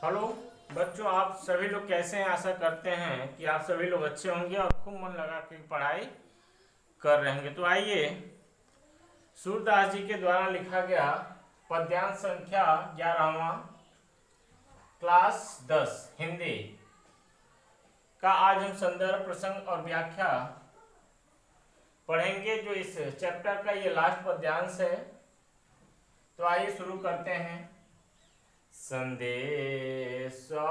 Hello बच्चों, आप सभी लोग कैसे हैं? आशा करते हैं कि आप सभी लोग अच्छे होंगे और खूब मन लगा के पढ़ाई कर रहे होंगे। तो आइए, सूरदास जी के द्वारा लिखा गया पद्यांश संख्या 11वां, क्लास 10 हिंदी का आज हम संदर्भ, प्रसंग और व्याख्या पढ़ेंगे, जो इस चैप्टर का ये लास्ट पद्यांश है। तो आइए शुरू करते हैं। संदेशो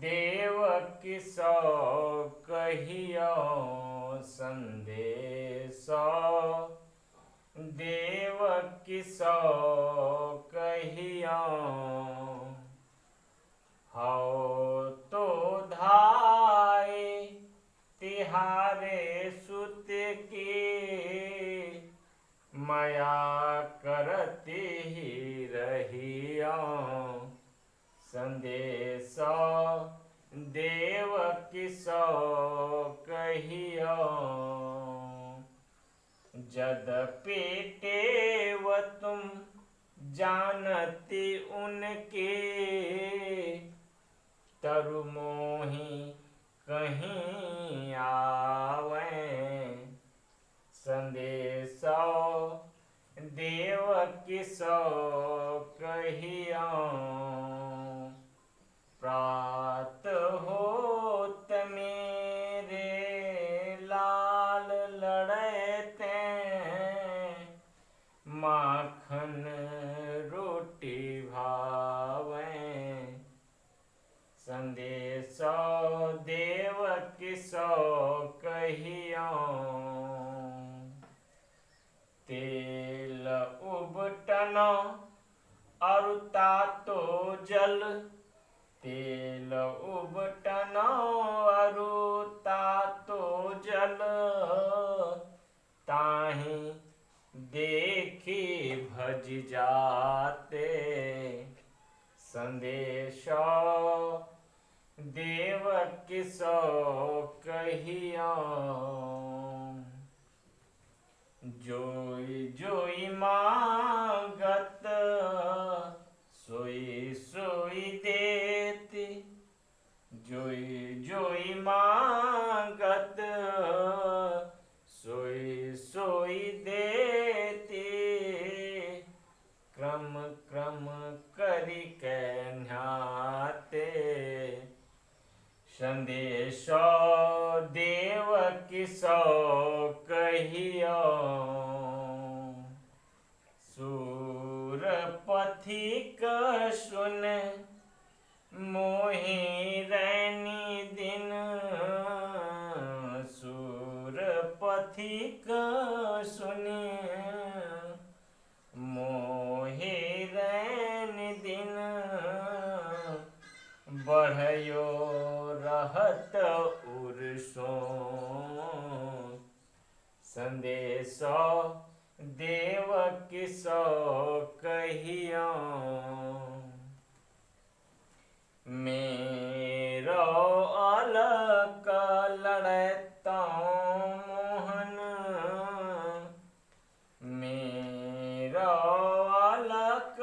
देवकी सो कहियो, संदेशो देवकी सो कहियो, हो तो धाय तिहारे सुत की, माया करती ही रहियो, संदेशो देवकी सो कहियो, जदपि टेव तुम जानती उनके, तरु मोहि कहीं आवे, संदेशो देवकी सो कहियो, प्रात होत मेरे लाल लड़ते, माखन रोटी भावे, संदेशो देवकी सो कहियो, तेल उबटनो अरुता तो जल, तेल उबटनो अरुता तो जल, ताहि देखी भज जाते, संदेशो देवकी सो कहियो, जोई जोई मांगत सोई सोई देती, जोई जोई मांगत सोई सोई देती, क्रम क्रम करि कै न्याते, संदेशो देवकी सो कहियो, सूरपथिक सुन मोहि रैनी दिन, सूरपथिक सुनि मोहि रैनी दिन, बढ़यो रहत उर्सो, संदेशो देवकी सो कहियो, मेरो अलक लड़तो मोहन, मेरो अलक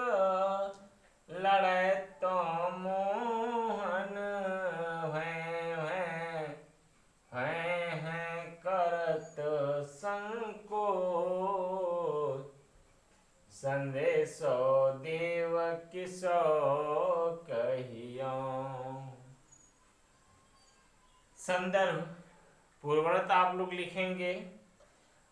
लड़तो मोहन, हैं करत संकोच, संदेशो देवकी सो कहियो। संदर्भ पूर्वरत आप लोग लिखेंगे।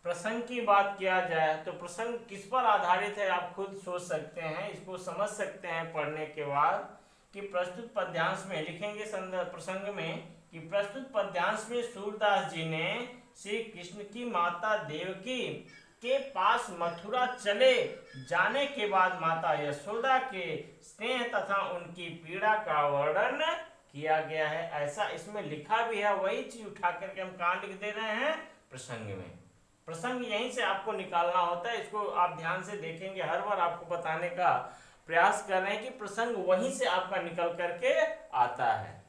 प्रसंग की बात किया जाए तो प्रसंग किस पर आधारित है आप खुद सोच सकते हैं, इसको समझ सकते हैं पढ़ने के बाद कि प्रस्तुत पद्यांश में लिखेंगे संदर्भ प्रसंग में कि प्रस्तुत पद्यांश में सूरदास जी ने श्री कृष्ण की माता देवकी के पास मथुरा चले जाने के बाद माता यशोदा के स्नेह तथा उनकी पीड़ा का वर्णन किया गया है। ऐसा इसमें लिखा भी है, वही चीज उठा करके हम कहाँ लिख दे रहे हैं, प्रसंग में। प्रसंग यहीं से आपको निकालना होता है, इसको आप ध्यान से देखेंगे। हर बार आपको बताने का प्रयास कर रहे हैं कि प्रसंग वहीं से आपका निकल करके आता है।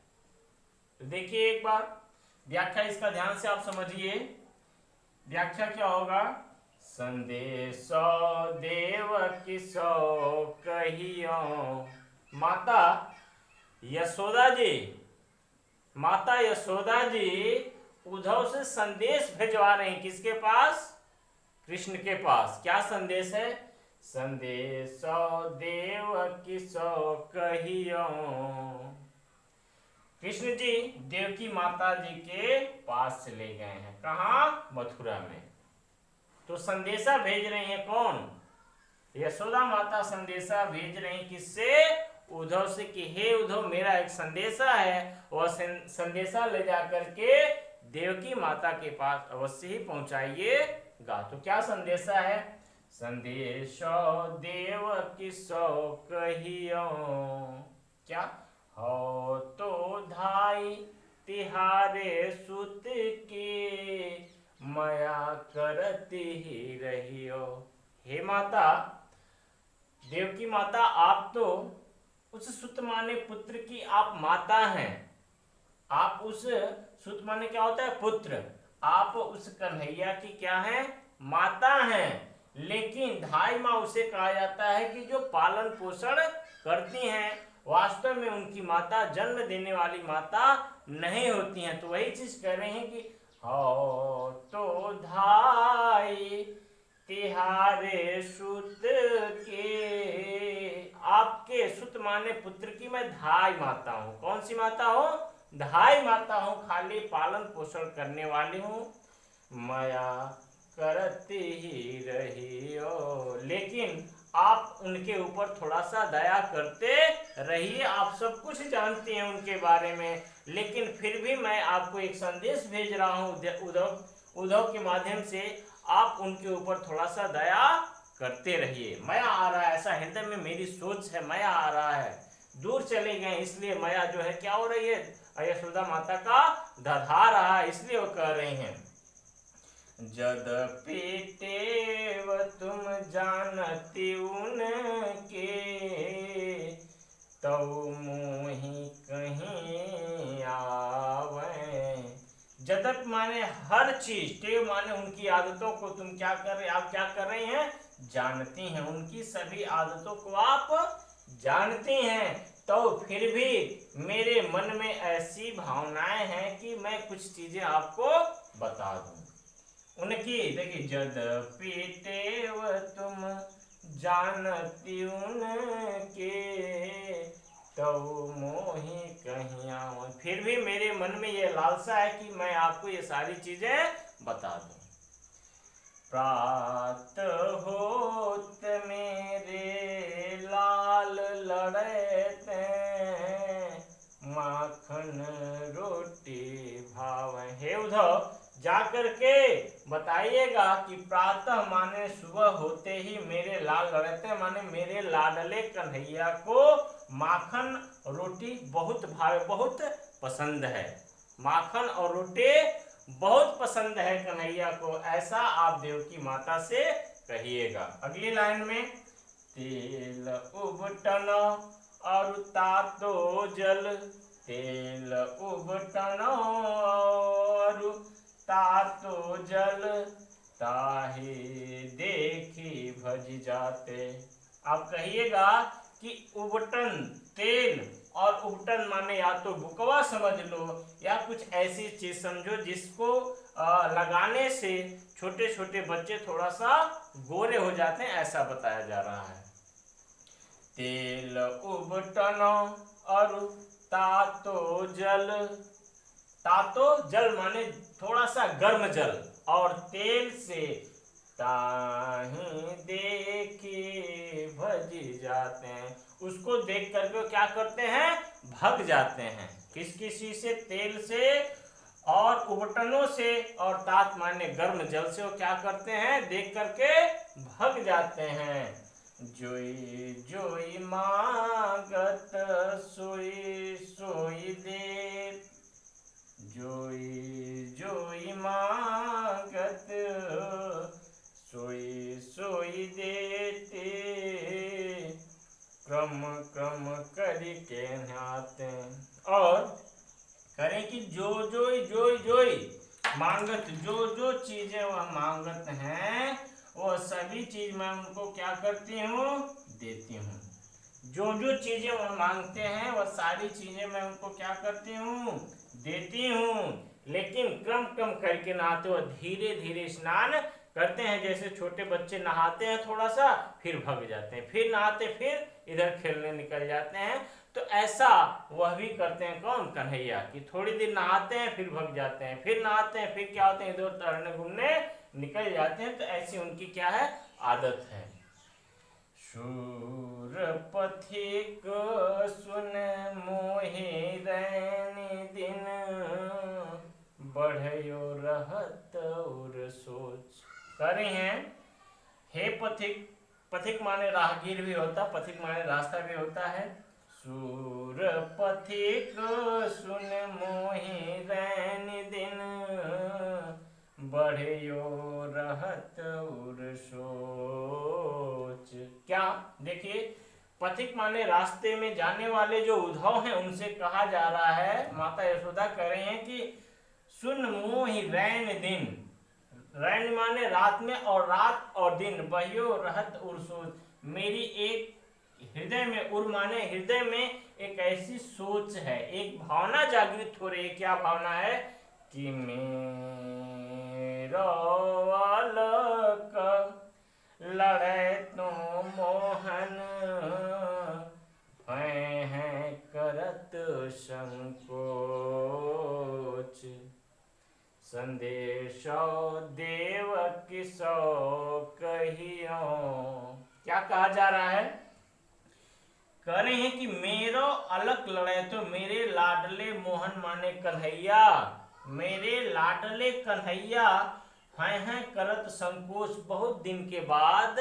तो देखिए एक बार व्याख्या इसका ध्यान से आप समझिए। व्याख्या क्या होगा? संदेशो देवकी सो कहियो, माता यशोदा जी, माता यशोदा जी उद्धव से संदेश भिजवा रहे हैं। किसके पास? कृष्ण के पास। क्या संदेश है? संदेशो देवकी सो कहियो। कृष्ण जी देवकी माता जी के पास चले गए हैं। कहाँ? मथुरा में। तो संदेशा भेज रही हैं कौन? यशोदा माता संदेशा भेज रही किससे? उद्धव से कि हे उद्धव, मेरा एक संदेशा है, वह संदेशा ले जा करके देवकी माता के पास अवश्य ही पहुंचाइएगा। तो क्या संदेशा है? संदेशो देवकी सो कहियो। क्या? हो तो धाई तिहारे सुत के, माया करती ही रहियो। हे माता, देवकी माता, आप तो उस सुत माने पुत्र की आप माता हैं। आप उस सुत माने क्या होता है? पुत्र। आप उस कन्हैया की क्या है? माता हैं। लेकिन धाई माँ उसे कहा जाता है कि जो पालन पोषण करती हैं। वास्तव में उनकी माता जन्म देने वाली माता नहीं होती हैं। तो वही चीज कह रहे हैं कि हो तो धाई तिहारे सुत के, आपके सुत माने पुत्र की मैं धाई माता हूँ। कौन सी माता हो? धाई माता हूँ, खाली पालन पोषण करने वाली हूँ। माया करती ही रही हो, लेकिन आप उनके ऊपर थोड़ा सा दया करते रहिए। आप सब कुछ जानते हैं उनके बारे में, लेकिन फिर भी मैं आपको एक संदेश भेज रहा हूँ उद्धव के माध्यम से। आप उनके ऊपर थोड़ा सा दया करते रहिए। माया आ रहा है, ऐसा हृदय में मेरी सोच है, माया आ रहा है। दूर चले गए इसलिए माया जो है क्या हो रही है? यशोदा माता का दधा रहा है, इसलिए वो कह रही हैं यद्यपि तेव तुम जानती उनके, तो मोहि कहीं आवे। जदप माने हर चीज, टेव माने उनकी आदतों को तुम क्या कर रहे, आप क्या कर रही हैं? जानती हैं। उनकी सभी आदतों को आप जानती हैं, तो फिर भी मेरे मन में ऐसी भावनाएं हैं कि मैं कुछ चीजें आपको बता दूं। उनकी देखिए, यद्यपि टेव तुम जानती उनके, तो मोहि कहीं आऊं। फिर भी मेरे मन में ये लालसा है कि मैं आपको ये सारी चीजें बता दूं। प्रातः होत मेरे लाल लड़ते, माखन रोटी भाव। हे उद्धव, जाकर के बताइएगा कि प्रातः माने सुबह होते ही मेरे लाल लड़ते माने मेरे लाडले कन्हैया को माखन रोटी बहुत भावे, बहुत पसंद है। माखन और रोटी बहुत पसंद है कन्हैया को, ऐसा आप देवकी माता से कहिएगा। अगली लाइन में, तेल उबटन और तातो जल, तेल उबटन और तातो जल, ताहि देखी भज जाते। आप कहिएगा कि उबटन तेल, और उबटन माने या तो बुकवा समझ लो या कुछ ऐसी चीज समझो जिसको लगाने से छोटे छोटे बच्चे थोड़ा सा गोरे हो जाते हैं, ऐसा बताया जा रहा है। तेल उबटन और तातो जल, तातो जल माने थोड़ा सा गर्म जल, और तेल से ताहि देखी भज जाते हैं। उसको देख करके क्या करते हैं? भग जाते हैं। किस किसी से? तेल से और उबटनों से, और तात माने गर्म जल से वो क्या करते हैं? देख करके भग जाते हैं। जोई जोई मांगत सोई सोई दे, जोई जोई मांगत सोई सोई देते, क्रम क्रम करके नहाते। और करें कि जो जोई मांगत, जो चीजें वह मांगत हैं वो सभी चीज मैं उनको क्या करती हूँ? देती हूँ। जो जो चीजें वो मांगते हैं वह सारी चीजें मैं उनको क्या करती हूँ, देती हूँ। लेकिन क्रम क्रम करके नहाते हुए धीरे धीरे स्नान करते हैं। जैसे छोटे बच्चे नहाते हैं थोड़ा सा, फिर भग जाते हैं, फिर नहाते, फिर इधर खेलने निकल जाते हैं। तो ऐसा वह भी करते हैं कौन, कन्हैया, कि थोड़ी देर नहाते हैं फिर भग जाते हैं, फिर नहाते हैं फिर क्या होते हैं, इधर टहलने घूमने निकल जाते हैं। तो ऐसी उनकी क्या है, आदत है। शूर पथिक सुन मोहि रैनी दिन, बढ़यो रहत और सोच। कह रहे हैं, हे पथिक, पथिक माने राहगीर भी होता, पथिक माने रास्ता भी होता है। सूर पथिक सुन मोहि रैनी दिन, बढ़यो रहत और सोच। क्या, देखिए, पथिक माने रास्ते में जाने वाले जो उद्धव हैं उनसे कहा जा रहा है, माता यशोदा कह रहे हैं कि सुन मोहि रैन दिन, रैन माने रात में, और रात और दिन, बहियो रहत उर सोच, मेरी एक हृदय में, उर माने हृदय में एक ऐसी सोच है, एक भावना जागृत हो रही है। क्या भावना है, कि मेरो अलक लड़े तो मोहन, हैं करत संकोच, संदेशो देव किसो कहियो। क्या कहा जा रहा है, कह रहे हैं कि मेरो अलक लड़े, तो मेरे लाडले मोहन माने कन्हैया, मेरे लाडले कन्हैया हैं करत संकोच, बहुत दिन के बाद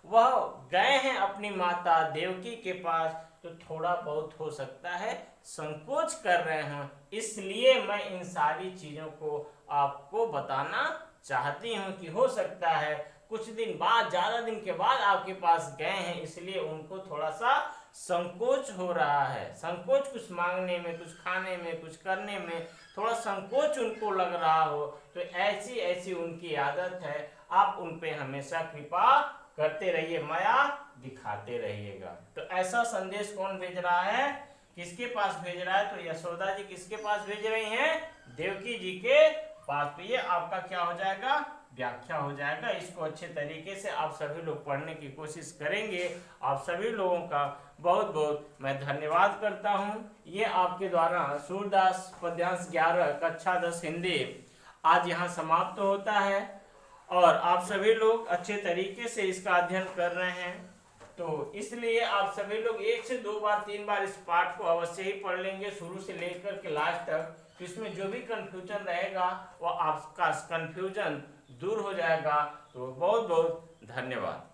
वह गए हैं अपनी माता देवकी के पास, तो थोड़ा बहुत हो सकता है संकोच कर रहे हैं। इसलिए मैं इन सारी चीजों को आपको बताना चाहती हूँ कि हो सकता है कुछ दिन बाद, ज्यादा दिन के बाद आपके पास गए हैं, इसलिए उनको थोड़ा सा संकोच हो रहा है। संकोच कुछ मांगने में, कुछ खाने में, कुछ करने में थोड़ा संकोच उनको लग रहा हो, तो ऐसी ऐसी उनकी आदत है। आप उन पे हमेशा कृपा करते रहिए, माया दिखाते रहिएगा। तो ऐसा संदेश कौन भेज रहा है, किसके पास भेज रहा है, तो यशोदा जी किसके पास भेज रही हैं, देवकी जी के पास। तो ये आपका क्या हो जाएगा, व्याख्या हो जाएगा। इसको अच्छे तरीके से आप सभी लोग पढ़ने की कोशिश करेंगे। आप सभी लोगों का बहुत बहुत मैं धन्यवाद करता हूं। ये आपके द्वारा सूरदास पद्यांश 11 कक्षा 10 हिंदी आज यहाँ समाप्त होता है, और आप सभी लोग अच्छे तरीके से इसका अध्ययन कर रहे हैं। तो इसलिए आप सभी लोग 1 से 2 बार 3 बार इस पाठ को अवश्य ही पढ़ लेंगे, शुरू से लेकर के लास्ट तक। तो इसमें जो भी कंफ्यूजन रहेगा वो आपका कंफ्यूजन दूर हो जाएगा। तो बहुत बहुत धन्यवाद।